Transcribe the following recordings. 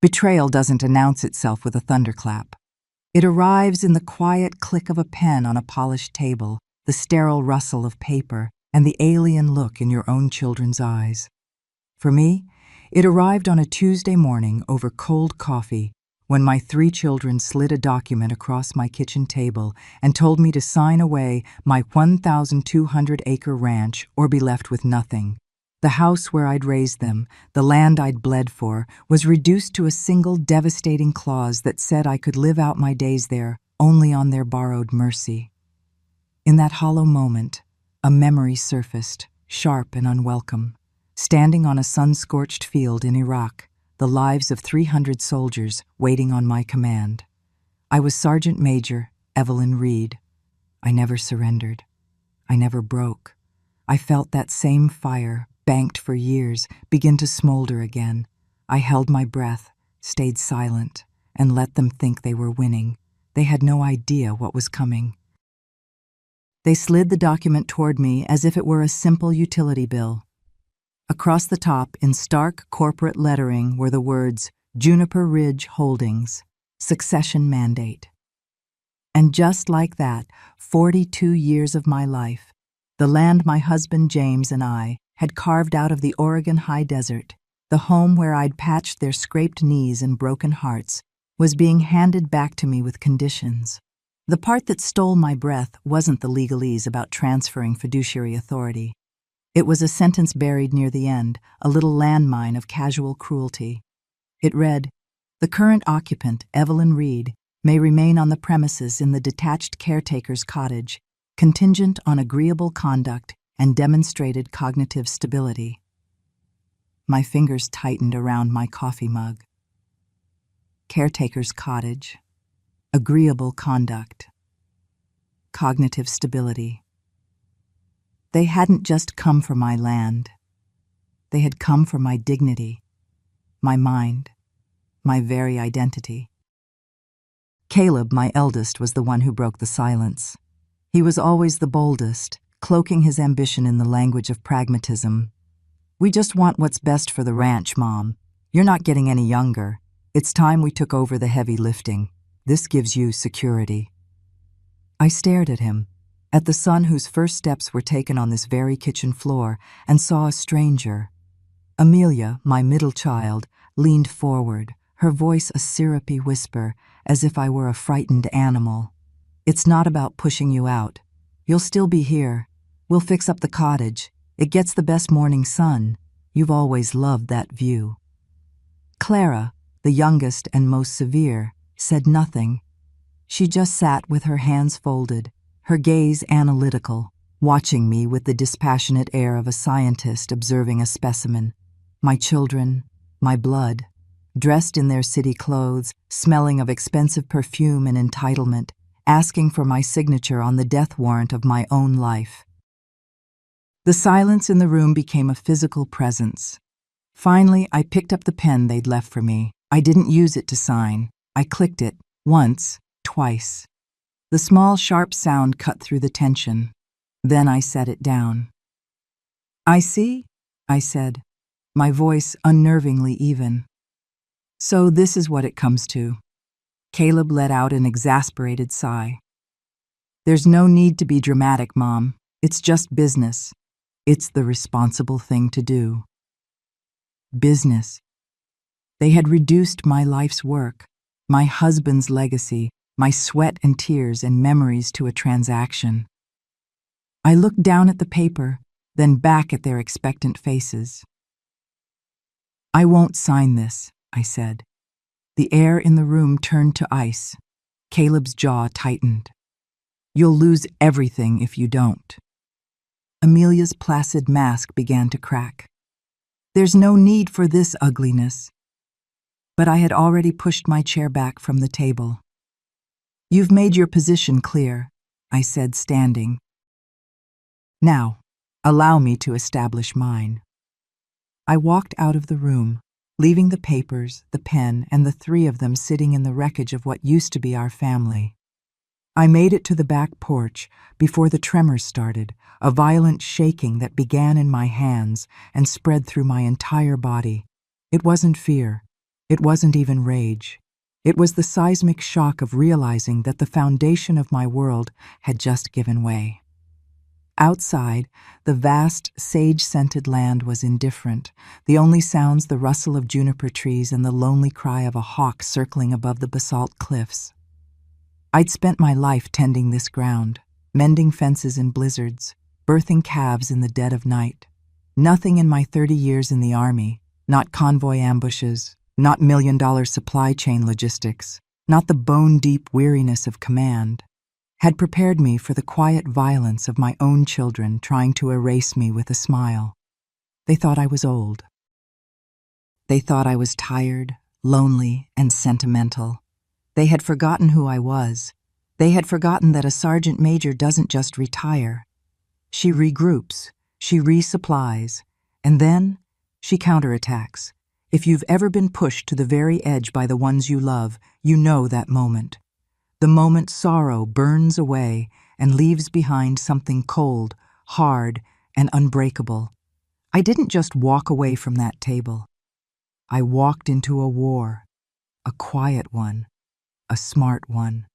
Betrayal doesn't announce itself with a thunderclap. It arrives in the quiet click of a pen on a polished table, the sterile rustle of paper, and the alien look in your own children's eyes. For me, it arrived on a Tuesday morning over cold coffee when my 3 children slid a document across my kitchen table and told me to sign away my 1,200-acre ranch or be left with nothing. The house where I'd raised them, the land I'd bled for, was reduced to a single devastating clause that said I could live out my days there only on their borrowed mercy. In that hollow moment, a memory surfaced, sharp and unwelcome. Standing on a sun-scorched field in Iraq, the lives of 300 soldiers waiting on my command. I was Sergeant Major Evelyn Reed. I never surrendered. I never broke. I felt that same fire, banked for years, begin to smolder again. I held my breath, stayed silent, and let them think they were winning. They had no idea what was coming. They slid the document toward me as if it were a simple utility bill. Across the top, in stark corporate lettering, were the words, Juniper Ridge Holdings, Succession Mandate. And just like that, 42 years of my life, the land my husband James and I had carved out of the Oregon high desert, the home where I'd patched their scraped knees and broken hearts, was being handed back to me with conditions. The part that stole my breath wasn't the legalese about transferring fiduciary authority. It was a sentence buried near the end, a little landmine of casual cruelty. It read, "The current occupant, Evelyn Reed, may remain on the premises in the detached caretaker's cottage, contingent on agreeable conduct and demonstrated cognitive stability." My fingers tightened around my coffee mug. Caretaker's cottage, agreeable conduct, cognitive stability. They hadn't just come for my land. They had come for my dignity, my mind, my very identity. Caleb, my eldest, was the one who broke the silence. He was always the boldest, cloaking his ambition in the language of pragmatism. "We just want what's best for the ranch, Mom. You're not getting any younger. It's time we took over the heavy lifting. This gives you security." I stared at him, at the son whose first steps were taken on this very kitchen floor, and saw a stranger. Amelia, my middle child, leaned forward, her voice a syrupy whisper, as if I were a frightened animal. "It's not about pushing you out. You'll still be here. We'll fix up the cottage. It gets the best morning sun. You've always loved that view." Clara, the youngest and most severe, said nothing. She just sat with her hands folded, her gaze analytical, watching me with the dispassionate air of a scientist observing a specimen. My children, my blood, dressed in their city clothes, smelling of expensive perfume and entitlement, asking for my signature on the death warrant of my own life. The silence in the room became a physical presence. Finally, I picked up the pen they'd left for me. I didn't use it to sign. I clicked it, once, twice. The small, sharp sound cut through the tension. Then I set it down. "I see," I said, my voice unnervingly even. "So this is what it comes to." Caleb let out an exasperated sigh. "There's no need to be dramatic, Mom. It's just business. It's the responsible thing to do." Business. They had reduced my life's work, my husband's legacy, my sweat and tears and memories to a transaction. I looked down at the paper, then back at their expectant faces. "I won't sign this," I said. The air in the room turned to ice. Caleb's jaw tightened. "You'll lose everything if you don't." Amelia's placid mask began to crack. "There's no need for this ugliness." But I had already pushed my chair back from the table. "You've made your position clear," I said, standing. "Now, allow me to establish mine." I walked out of the room, leaving the papers, the pen, and the 3 of them sitting in the wreckage of what used to be our family. I made it to the back porch before the tremors started, a violent shaking that began in my hands and spread through my entire body. It wasn't fear. It wasn't even rage. It was the seismic shock of realizing that the foundation of my world had just given way. Outside, the vast, sage-scented land was indifferent, the only sounds the rustle of juniper trees and the lonely cry of a hawk circling above the basalt cliffs. I'd spent my life tending this ground, mending fences in blizzards, birthing calves in the dead of night. Nothing in my 30 years in the Army, not convoy ambushes, not million-dollar supply chain logistics, not the bone-deep weariness of command, had prepared me for the quiet violence of my own children trying to erase me with a smile. They thought I was old. They thought I was tired, lonely, and sentimental. They had forgotten who I was. They had forgotten that a sergeant major doesn't just retire. She regroups, she resupplies, and then she counterattacks. If you've ever been pushed to the very edge by the ones you love, you know that moment. The moment sorrow burns away and leaves behind something cold, hard, and unbreakable. I didn't just walk away from that table. I walked into a war, a quiet one, a smart one.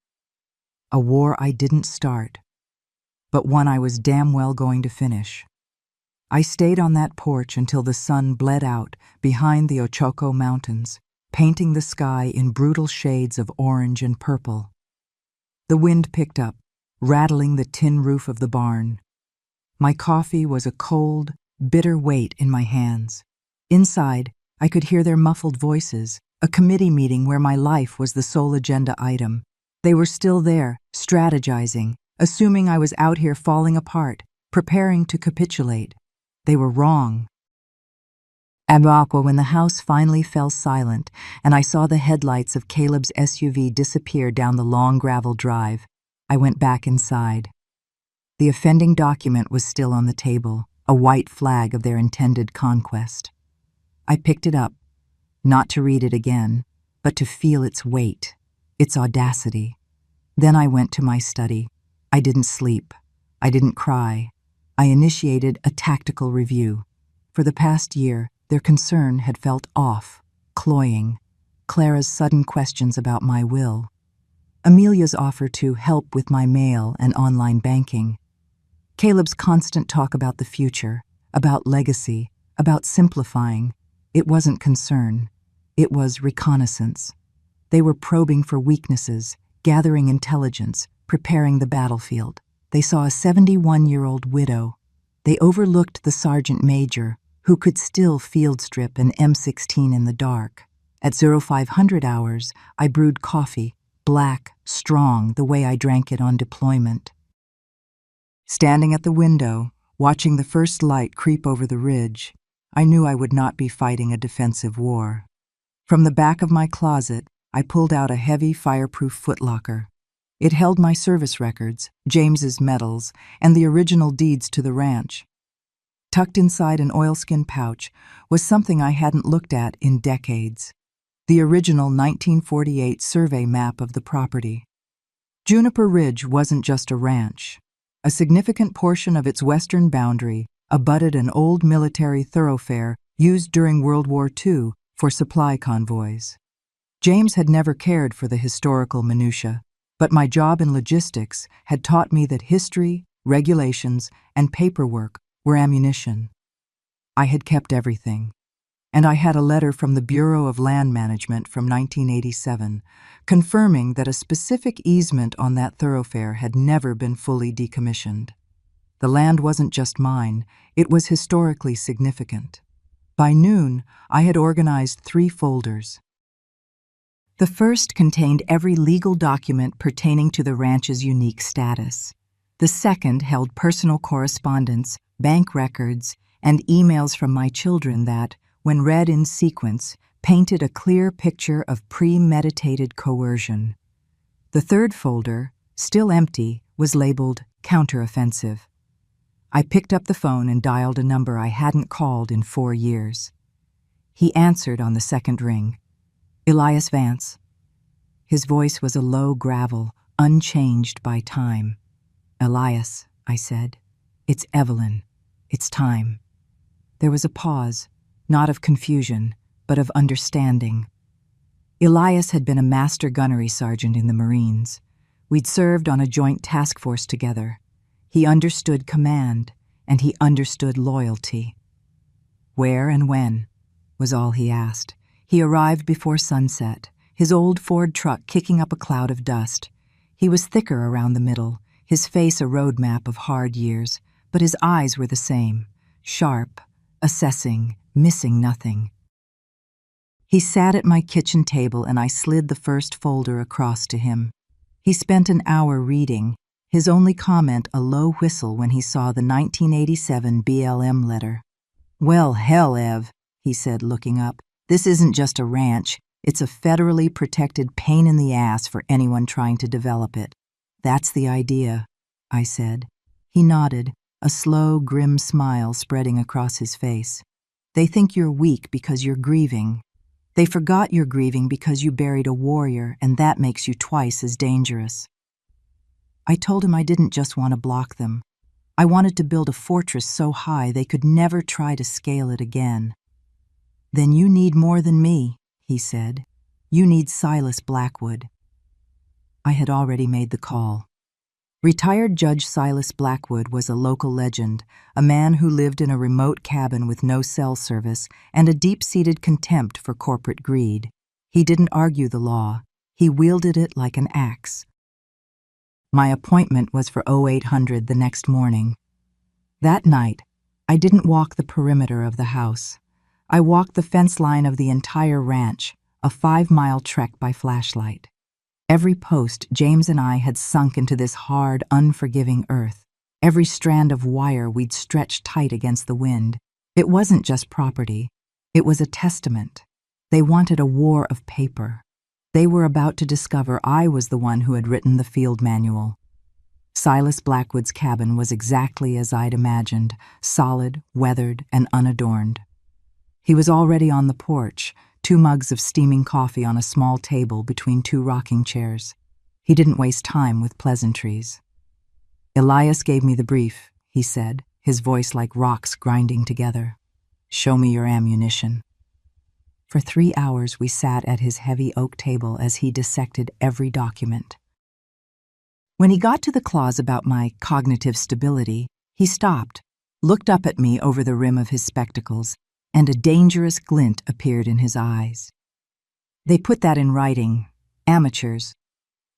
A war I didn't start, but one I was damn well going to finish. I stayed on that porch until the sun bled out behind the Ochoko Mountains, painting the sky in brutal shades of orange and purple. The wind picked up, rattling the tin roof of the barn. My coffee was a cold, bitter weight in my hands. Inside, I could hear their muffled voices, a committee meeting where my life was the sole agenda item. They were still there, strategizing, assuming I was out here falling apart, preparing to capitulate. They were wrong. When the house finally fell silent and I saw the headlights of Caleb's SUV disappear down the long gravel drive, I went back inside. The offending document was still on the table, a white flag of their intended conquest. I picked it up, not to read it again, but to feel its weight, its audacity. Then I went to my study. I didn't sleep. I didn't cry. I initiated a tactical review. For the past year, their concern had felt off, cloying. Clara's sudden questions about my will. Amelia's offer to help with my mail and online banking. Caleb's constant talk about the future, about legacy, about simplifying. It wasn't concern. It was reconnaissance. They were probing for weaknesses, gathering intelligence, preparing the battlefield. They saw a 71-year-old widow. They overlooked the sergeant major, who could still field strip an M16 in the dark. At 0500 hours, I brewed coffee, black, strong, the way I drank it on deployment. Standing at the window, watching the first light creep over the ridge, I knew I would not be fighting a defensive war. From the back of my closet, I pulled out a heavy, fireproof footlocker. It held my service records, James's medals, and the original deeds to the ranch. Tucked inside an oilskin pouch was something I hadn't looked at in decades. The original 1948 survey map of the property. Juniper Ridge wasn't just a ranch. A significant portion of its western boundary abutted an old military thoroughfare used during World War II for supply convoys. James had never cared for the historical minutiae, but my job in logistics had taught me that history, regulations, and paperwork were ammunition. I had kept everything, and I had a letter from the Bureau of Land Management from 1987 confirming that a specific easement on that thoroughfare had never been fully decommissioned. The land wasn't just mine, it was historically significant. By noon, I had organized 3 folders. The first contained every legal document pertaining to the ranch's unique status. The second held personal correspondence, bank records, and emails from my children that, when read in sequence, painted a clear picture of premeditated coercion. The third folder, still empty, was labeled counteroffensive. I picked up the phone and dialed a number I hadn't called in 4 years. He answered on the second ring. Elias Vance. His voice was a low gravel, unchanged by time. Elias, I said. It's Evelyn. It's time. There was a pause, not of confusion, but of understanding. Elias had been a master gunnery sergeant in the Marines. We'd served on a joint task force together. He understood command, and he understood loyalty. Where and when was all he asked. He arrived before sunset, his old Ford truck kicking up a cloud of dust. He was thicker around the middle, his face a roadmap of hard years, but his eyes were the same, sharp, assessing, missing nothing. He sat at my kitchen table and I slid the first folder across to him. He spent an hour reading, his only comment a low whistle when he saw the 1987 BLM letter. "Well, hell, Ev," he said, looking up. "This isn't just a ranch. It's a federally protected pain in the ass for anyone trying to develop it." "That's the idea," I said. He nodded, a slow, grim smile spreading across his face. "They think you're weak because you're grieving. They forgot you're grieving because you buried a warrior, and that makes you twice as dangerous." I told him I didn't just want to block them. I wanted to build a fortress so high they could never try to scale it again. "Then you need more than me," he said. "You need Silas Blackwood." I had already made the call. Retired Judge Silas Blackwood was a local legend, a man who lived in a remote cabin with no cell service and a deep-seated contempt for corporate greed. He didn't argue the law. He wielded it like an axe. My appointment was for 0800 the next morning. That night, I didn't walk the perimeter of the house. I walked the fence line of the entire ranch, a 5-mile trek by flashlight. Every post James and I had sunk into this hard, unforgiving earth. Every strand of wire we'd stretched tight against the wind. It wasn't just property. It was a testament. They wanted a war of paper. They were about to discover I was the one who had written the field manual. Silas Blackwood's cabin was exactly as I'd imagined, solid, weathered, and unadorned. He was already on the porch, 2 mugs of steaming coffee on a small table between 2 rocking chairs. He didn't waste time with pleasantries. "Elias gave me the brief," he said, his voice like rocks grinding together. "Show me your ammunition." For 3 hours we sat at his heavy oak table as he dissected every document. When he got to the clause about my cognitive stability, he stopped, looked up at me over the rim of his spectacles, and a dangerous glint appeared in his eyes. "They put that in writing. Amateurs.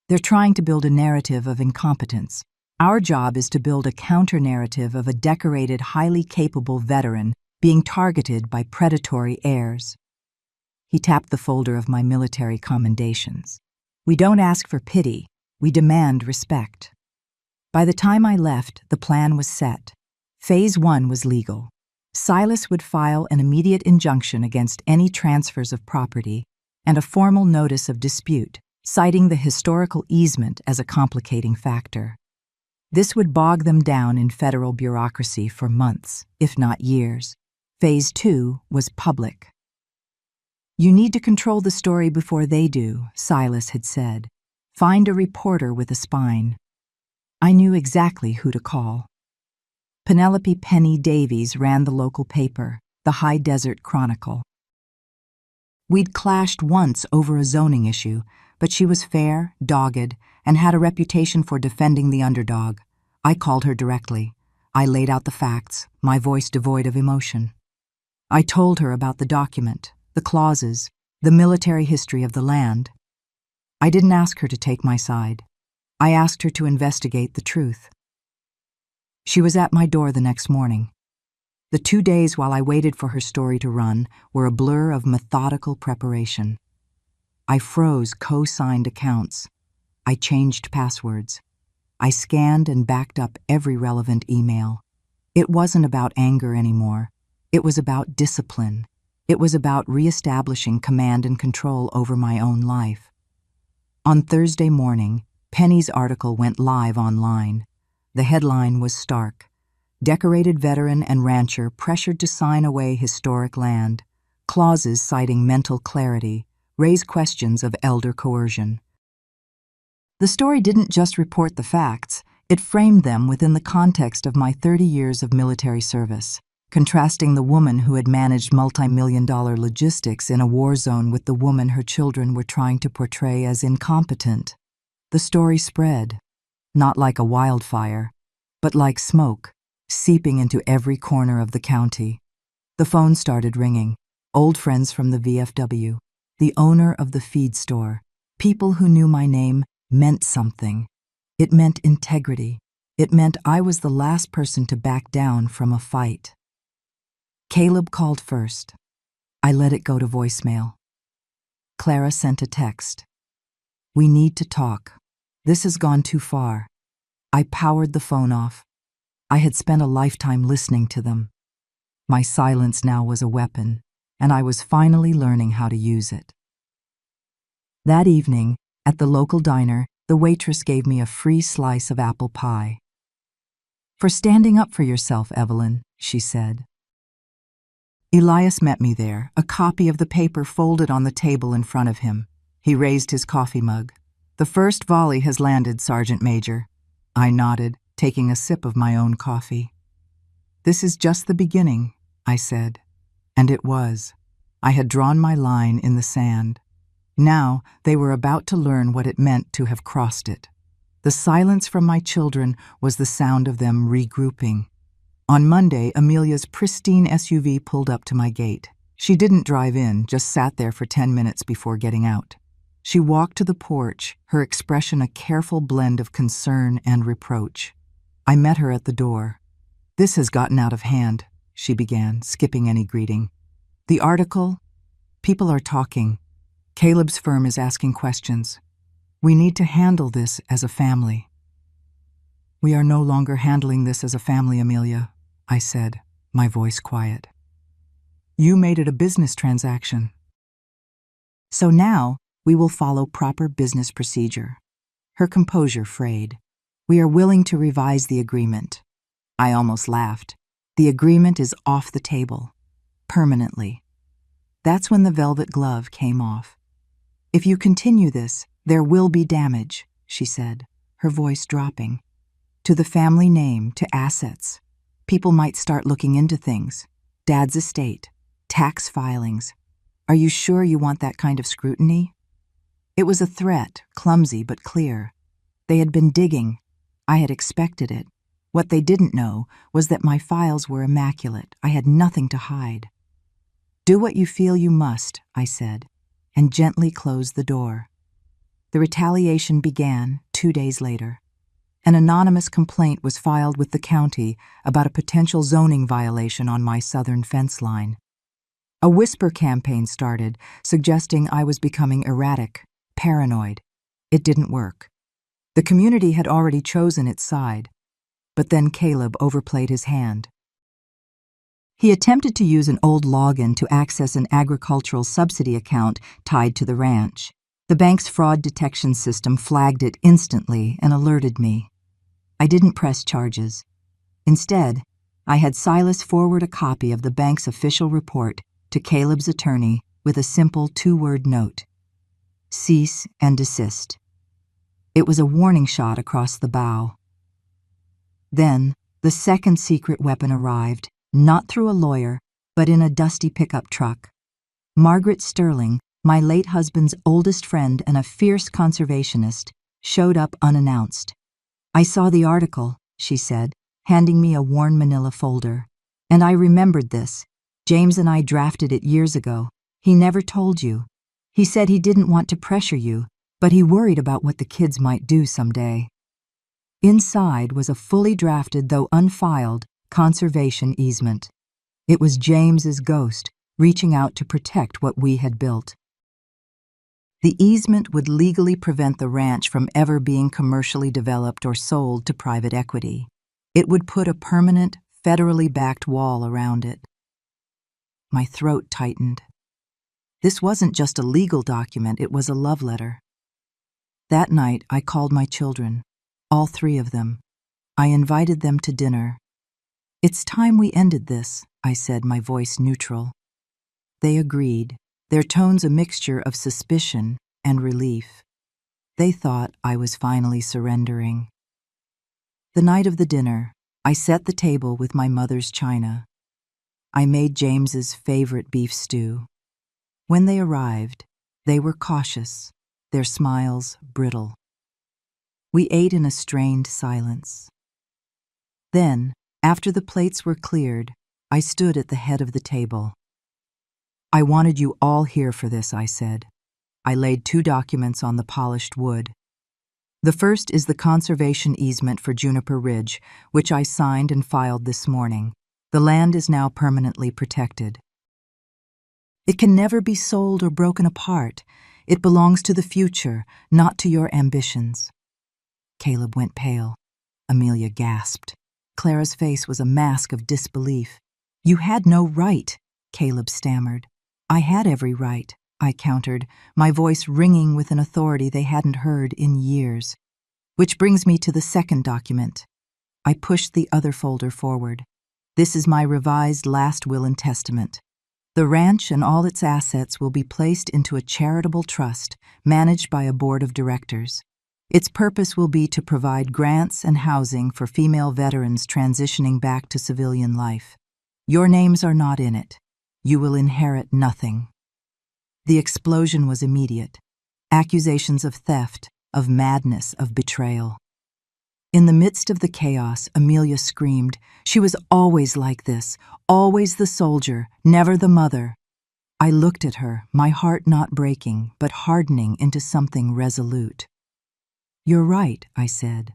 They're trying to build a narrative of incompetence. Our job is to build a counter-narrative of a decorated, highly capable veteran being targeted by predatory heirs." He tapped the folder of my military commendations. "We don't ask for pity. We demand respect." By the time I left, the plan was set. Phase 1 was legal. Silas would file an immediate injunction against any transfers of property and a formal notice of dispute, citing the historical easement as a complicating factor. This would bog them down in federal bureaucracy for months, if not years. Phase 2 was public. "You need to control the story before they do," Silas had said. "Find a reporter with a spine." I knew exactly who to call. Penelope Penny Davies ran the local paper, the High Desert Chronicle. We'd clashed once over a zoning issue, but she was fair, dogged, and had a reputation for defending the underdog. I called her directly. I laid out the facts, my voice devoid of emotion. I told her about the document, the clauses, the military history of the land. I didn't ask her to take my side. I asked her to investigate the truth. She was at my door the next morning. The 2 days while I waited for her story to run were a blur of methodical preparation. I froze co-signed accounts. I changed passwords. I scanned and backed up every relevant email. It wasn't about anger anymore. It was about discipline. It was about reestablishing command and control over my own life. On Thursday morning, Penny's article went live online. The headline was stark. Decorated veteran and rancher pressured to sign away historic land. Clauses citing mental clarity raise questions of elder coercion. The story didn't just report the facts, it framed them within the context of my 30 years of military service. contrasting the woman who had managed multi-million-dollar logistics in a war zone with the woman her children were trying to portray as incompetent. The story spread, not like a wildfire, but like smoke, seeping into every corner of the county. The phone started ringing. Old friends from the VFW, the owner of the feed store, people who knew my name meant something. It meant integrity. It meant I was the last person to back down from a fight. Caleb called first. I let it go to voicemail. Clara sent a text. We need to talk. This has gone too far. I powered the phone off. I had spent a lifetime listening to them. My silence now was a weapon, and I was finally learning how to use it. That evening, at the local diner, the waitress gave me a free slice of apple pie. For standing up for yourself, Evelyn, she said. Elias met me there, a copy of the paper folded on the table in front of him. He raised his coffee mug. The first volley has landed, Sergeant Major. I nodded, taking a sip of my own coffee. This is just the beginning, I said. And it was. I had drawn my line in the sand. Now they were about to learn what it meant to have crossed it. The silence from my children was the sound of them regrouping. On Monday, Amelia's pristine SUV pulled up to my gate. She didn't drive in, just sat there for 10 minutes before getting out. She walked to the porch, her expression a careful blend of concern and reproach. I met her at the door. This has gotten out of hand, she began, skipping any greeting. The article? People are talking. Caleb's firm is asking questions. We need to handle this as a family. We are no longer handling this as a family, Amelia, I said, my voice quiet. You made it a business transaction. So now we will follow proper business procedure. Her composure frayed. We are willing to revise the agreement. I almost laughed. The agreement is off the table. Permanently. That's when the velvet glove came off. If you continue this, there will be damage, she said, her voice dropping. To the family name, to assets. People might start looking into things. Dad's estate, tax filings. Are you sure you want that kind of scrutiny? It was a threat, clumsy but clear. They had been digging. I had expected it. What they didn't know was that my files were immaculate. I had nothing to hide. Do what you feel you must, I said, and gently closed the door. The retaliation began 2 days later. An anonymous complaint was filed with the county about a potential zoning violation on my southern fence line. A whisper campaign started, suggesting I was becoming erratic, paranoid. It didn't work. The community had already chosen its side, but then Caleb overplayed his hand. He attempted to use an old login to access an agricultural subsidy account tied to the ranch. The bank's fraud detection system flagged it instantly and alerted me. I didn't press charges. Instead, I had Silas forward a copy of the bank's official report to Caleb's attorney with a simple 2-word note. Cease and desist. It was a warning shot across the bow. Then, the second secret weapon arrived, not through a lawyer, but in a dusty pickup truck. Margaret Sterling, my late husband's oldest friend and a fierce conservationist, showed up unannounced. I saw the article, she said, handing me a worn manila folder. And I remembered this. James and I drafted it years ago. He never told you. He said he didn't want to pressure you, but he worried about what the kids might do someday. Inside was a fully drafted, though unfiled, conservation easement. It was James's ghost, reaching out to protect what we had built. The easement would legally prevent the ranch from ever being commercially developed or sold to private equity. It would put a permanent, federally backed wall around it. My throat tightened. This wasn't just a legal document, it was a love letter. That night, I called my children, all 3 of them. I invited them to dinner. It's time we ended this, I said, my voice neutral. They agreed, their tones a mixture of suspicion and relief. They thought I was finally surrendering. The night of the dinner, I set the table with my mother's china. I made James's favorite beef stew. When they arrived, they were cautious, their smiles brittle. We ate in a strained silence. Then, after the plates were cleared, I stood at the head of the table. "I wanted you all here for this," I said. I laid 2 documents on the polished wood. The first is the conservation easement for Juniper Ridge, which I signed and filed this morning. The land is now permanently protected. It can never be sold or broken apart. It belongs to the future, not to your ambitions. Caleb went pale. Amelia gasped. Clara's face was a mask of disbelief. "You had no right," Caleb stammered. "I had every right," I countered, my voice ringing with an authority they hadn't heard in years. Which brings me to the second document. I pushed the other folder forward. This is my revised last will and testament. The ranch and all its assets will be placed into a charitable trust managed by a board of directors. Its purpose will be to provide grants and housing for female veterans transitioning back to civilian life. Your names are not in it. You will inherit nothing. The explosion was immediate. Accusations of theft, of madness, of betrayal. In the midst of the chaos, Amelia screamed. She was always like this, always the soldier, never the mother. I looked at her, my heart not breaking, but hardening into something resolute. "You're right," I said.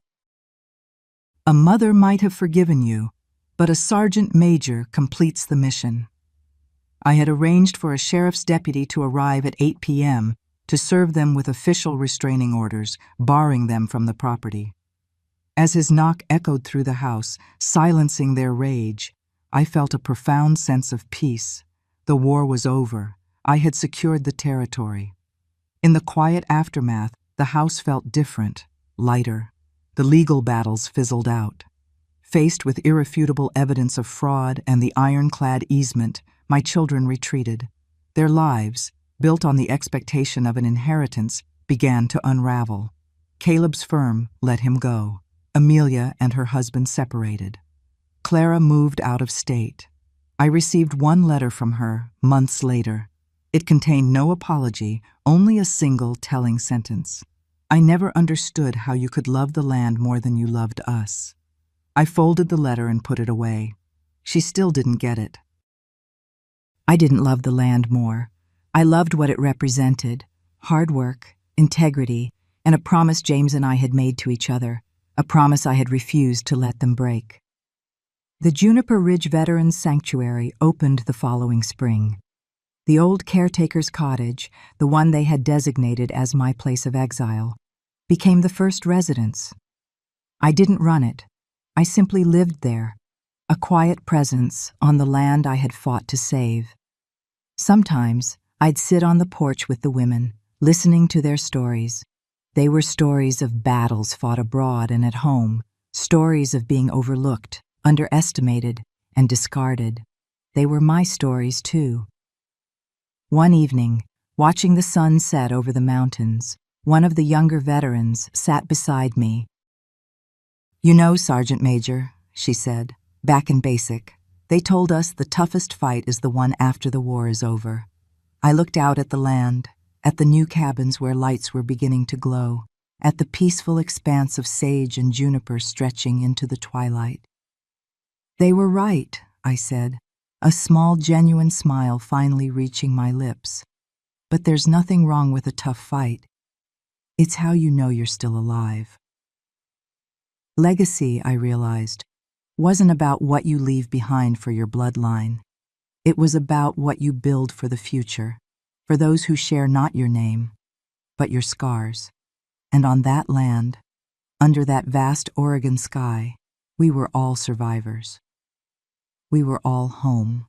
"A mother might have forgiven you, but a sergeant major completes the mission." I had arranged for a sheriff's deputy to arrive at 8 p.m. to serve them with official restraining orders, barring them from the property. As his knock echoed through the house, silencing their rage, I felt a profound sense of peace. The war was over. I had secured the territory. In the quiet aftermath, the house felt different, lighter. The legal battles fizzled out. Faced with irrefutable evidence of fraud and the ironclad easement, my children retreated. Their lives, built on the expectation of an inheritance, began to unravel. Caleb's firm let him go. Amelia and her husband separated. Clara moved out of state. I received one letter from her months later. It contained no apology, only a single telling sentence. "I never understood how you could love the land more than you loved us." I folded the letter and put it away. She still didn't get it. I didn't love the land more. I loved what it represented: hard work, integrity, and a promise James and I had made to each other, a promise I had refused to let them break. The Juniper Ridge Veterans Sanctuary opened the following spring. The old caretaker's cottage, the one they had designated as my place of exile, became the first residence. I didn't run it. I simply lived there, a quiet presence on the land I had fought to save. Sometimes I'd sit on the porch with the women, listening to their stories. They were stories of battles fought abroad and at home, stories of being overlooked, underestimated, and discarded. They were my stories, too. One evening, watching the sun set over the mountains, one of the younger veterans sat beside me. "You know, Sergeant Major," she said, "back in basic, they told us the toughest fight is the one after the war is over." I looked out at the land, at the new cabins where lights were beginning to glow, at the peaceful expanse of sage and juniper stretching into the twilight. "They were right," I said, a small, genuine smile finally reaching my lips. "But there's nothing wrong with a tough fight. It's how you know you're still alive." Legacy, I realized, wasn't about what you leave behind for your bloodline. It was about what you build for the future, for those who share not your name, but your scars. And on that land, under that vast Oregon sky, we were all survivors. We were all home.